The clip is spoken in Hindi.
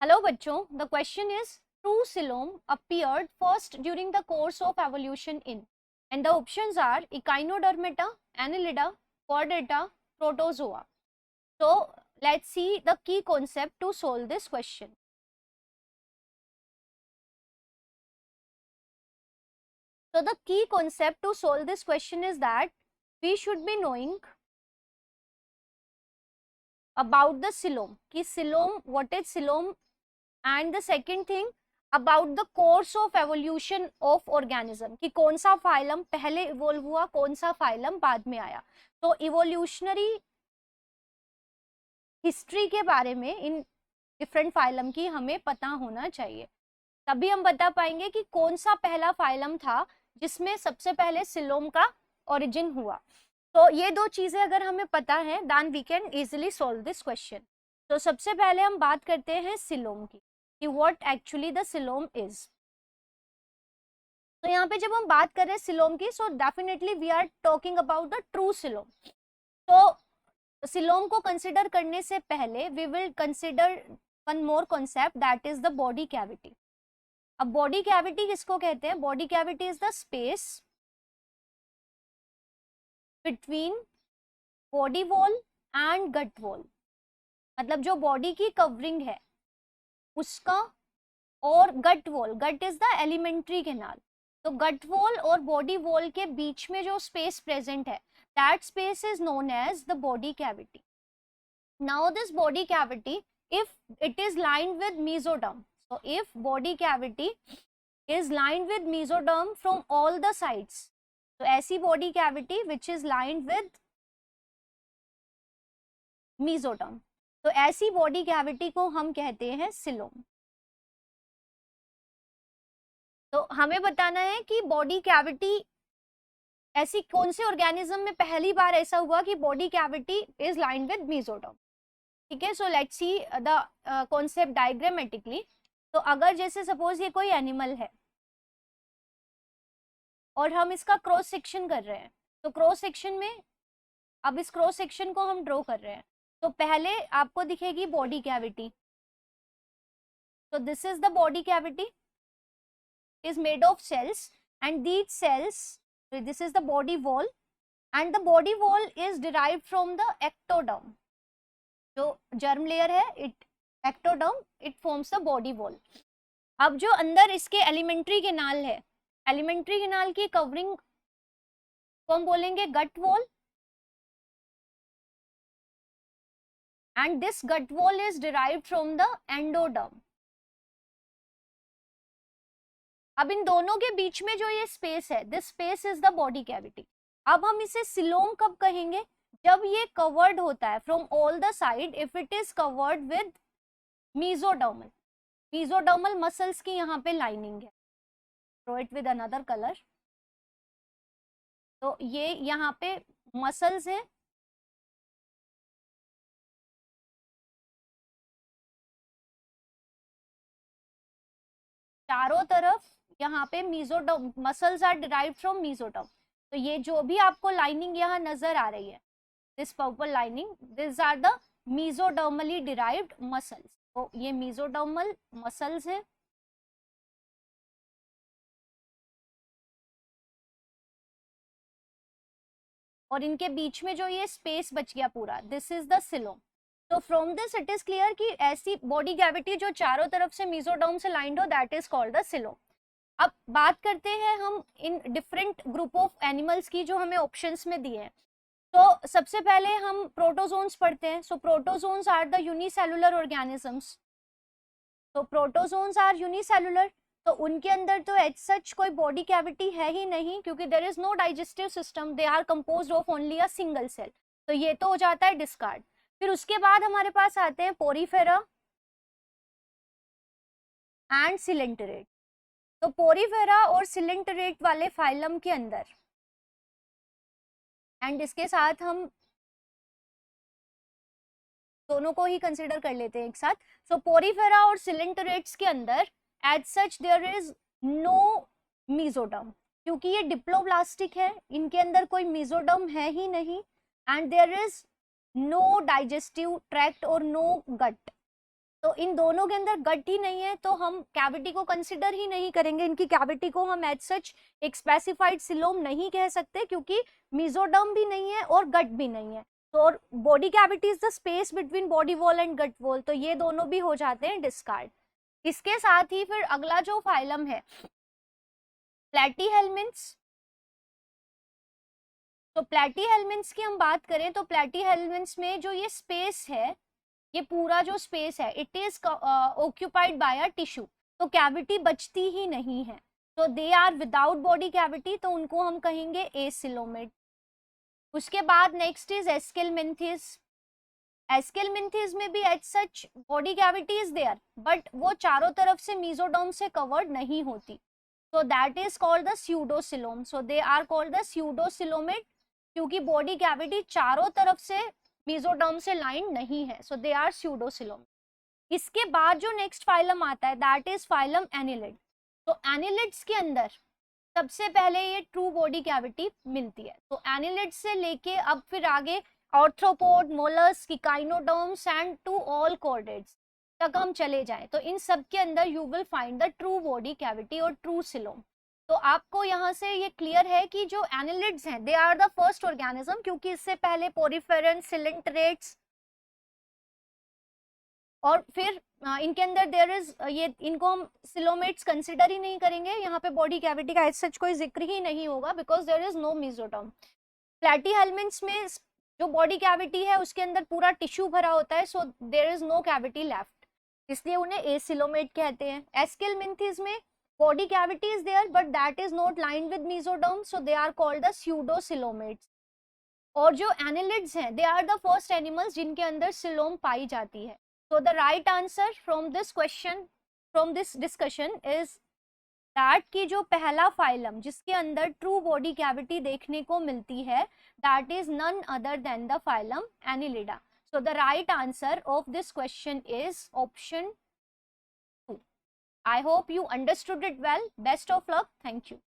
हेलो बच्चों, the question is true coelom appeared first during the course of evolution in and the options are Echinodermata, Annelida, Chordata, Protozoa. So let's see the key concept to solve this question. So the key concept to solve this question is that we should be knowing about the coelom, कि coelom, what is coelom, and the second thing about the course of evolution of organism, कि कौन सा फाइलम पहले इवोल्व हुआ, कौन सा फाइलम बाद में आया. तो इवोल्यूशनरी हिस्ट्री के बारे में इन डिफरेंट फाइलम की हमें पता होना चाहिए, तभी हम बता पाएंगे कि कौन सा पहला फाइलम था जिसमें सबसे पहले सिलोम का ओरिजिन हुआ. तो ये दो चीजें अगर हमें पता है then we can easily solve this question. तो सबसे पहले हम बात करते हैं सिलोम की, कि what actually the coelom is. तो यहाँ पे जब हम बात कर रहे हैं सिलोम की, so definitely we are talking about the true coelom. तो सिलोम को कंसिडर करने से पहले we will consider one more concept, that is the body cavity. अब बॉडी कैविटी किसको कहते हैं? Body cavity is the space between body wall and gut wall. मतलब जो बॉडी की कवरिंग है उसका और gut wall, gut is the alimentary canal, तो गट वॉल और बॉडी वॉल के बीच में जो स्पेस प्रेजेंट है, that space is known as the body cavity. Now this body cavity, if it is lined with mesoderm, so if body cavity is lined with mesoderm from all the sides, तो ऐसी body cavity which is lined with mesoderm, तो ऐसी body cavity को हम कहते हैं सिलोम. तो हमें बताना है कि बॉडी कैविटी ऐसी कौन से ऑर्गेनिज्म में पहली बार ऐसा हुआ कि body cavity is lined with mesoderm. ठीक है, so let's see the concept diagrammatically. तो अगर जैसे सपोज ये कोई एनिमल है और हम इसका क्रॉस सेक्शन कर रहे हैं, तो क्रॉस सेक्शन में अब इस क्रॉस सेक्शन को हम ड्रॉ कर रहे हैं, तो पहले आपको दिखेगी बॉडी कैविटी. तो this is the body cavity, is made of cells and these cells, this is the body wall and the body wall is derived from the ectoderm. जो germ layer है, it ectoderm, it forms the body wall. अब जो अंदर इसके एलिमेंट्री कैनाल है, एलिमेंट्री कैनाल की कवरिंग को हम बोलेंगे gut wall, and this gut wall is derived from the endoderm. अब इन दोनों के बीच में जो ये स्पेस है, this space is the body cavity. अब हम इसे सिलोम कब कहेंगे? जब ये कवर्ड होता है from all the side, if it is covered with mesodermal, mesodermal muscles की यहाँ पे लाइनिंग है. Draw it with another colour. तो ये यहाँ पे मसल्स है, चारों तरफ यहाँ पे mesoderm muscles are derived from mesoderm. तो ये जो भी आपको लाइनिंग यहाँ नजर आ रही है, this purple lining, this are the mesodermally derived muscles. तो ये मेसोडर्मल मसल्स है. और इनके बीच में जो ये स्पेस बच गया पूरा, दिस इज द सिलोम. तो from this it is clear कि ऐसी बॉडी कैविटी जो चारों तरफ से मेसोडर्म से लाइंड हो, that is called the coelom. अब बात करते हैं हम in different group of animals की जो हमें ऑप्शंस में दिए हैं. तो सबसे पहले हम प्रोटोजोन्स पढ़ते हैं. So protozoans are the unicellular organisms. तो प्रोटोजोन्स आर यूनिसेलुलर, तो उनके अंदर तो एज सच कोई बॉडी कैविटी है ही नहीं, क्योंकि there is no digestive system, they are composed of only a single cell. तो ये तो हो जाता है डिस्कार्ड. फिर उसके बाद हमारे पास आते हैं पोरीफेरा एंड सिलेंटरेट. तो पोरीफेरा और सिलेंटरेट वाले फाइलम के अंदर, एंड इसके साथ हम दोनों को ही कंसिडर कर लेते हैं एक साथ. सो पोरीफेरा और सिलेंटरेट्स के अंदर as such there is no mesoderm, क्योंकि ये डिप्लोब्लास्टिक है, इनके अंदर कोई मेसोडर्म है ही नहीं, and there is no digestive tract और नो गट. तो इन दोनों के अंदर गट ही नहीं है तो हम कैविटी को कंसिडर ही नहीं करेंगे, इनकी कैविटी को हम एज सच एक स्पेसिफाइड सिलोम नहीं कह सकते क्योंकि मेसोडर्म भी नहीं है और गट भी नहीं है। तो और body cavity is the space between body wall and gut wall, तो ये दोनों भी हो जाते हैं डिस्कार्ड। इसके साथ ही फिर अगला जो फाइलम है प्लैटीहेल्मिन्थ्स। तो प्लैटीहेल्मिन्थ्स की हम बात करें तो प्लैटीहेल्मिन्थ्स में जो ये स्पेस है, ये पूरा जो स्पेस है it is occupied by a tissue, तो कैविटी बचती ही नहीं है, तो they are without body cavity, तो उनको हम कहेंगे एसिलोमेट। उसके बाद नेक्स्ट इज एस्केलमिंथिस। एस्केलमिंथिस में भी as such body cavity is there but वो चारों तरफ से मेसोडर्म से कवर्ड नहीं होती, so that is called the pseudocoelom, so they are called the pseudocoelomate क्योंकि बॉडी कैविटी चारों तरफ से मेसोडर्म से लाइन नहीं है, so they are pseudocoelom। इसके बाद जो नेक्स्ट फाइलम आता है दैट इज फाइलम एनिलिड। तो एनिलिड्स के अंदर सबसे पहले ये ट्रू बॉडी कैविटी मिलती है, तो एनिलिड से लेके अब फिर आगे arthropod, mollusc, echinoderms and to all chordates तक हम चले जाएं तो इन सब के अंदर you will find the true body cavity और ट्रू सिलोम। तो आपको यहाँ से ये क्लियर है कि जो एनिलिड्स हैं they are the first organism, क्योंकि इससे पहले पोरिफेरन, सिलेंट्रेट्स और फिर इनके अंदर देयर इज ये, इनको हम सिलोमेट्स कंसिडर ही नहीं करेंगे, यहाँ पे बॉडी कैविटी का सच कोई जिक्र ही नहीं होगा because there is no mesoderm. Platyhelminthes में जो बॉडी कैविटी है उसके अंदर पूरा टिश्यू भरा होता है, so there is no cavity left, इसलिए उन्हें एसिलोमेट कहते हैं। एस्केलमिंथिस में body cavity is there but that is not lined with mesoderm, so they are called the pseudocoelomates. और जो एनिलिड्स हैं they are the first animals जिनके अंदर सिलोम पाई जाती है। So the right answer from this question, from this discussion is that कि जो पहला फाइलम जिसके अंदर ट्रू बॉडी कैविटी देखने को मिलती है that is none other than the phylum Annelida. So the right answer of this question is option 2. I hope you understood it well. Best of luck. Thank you.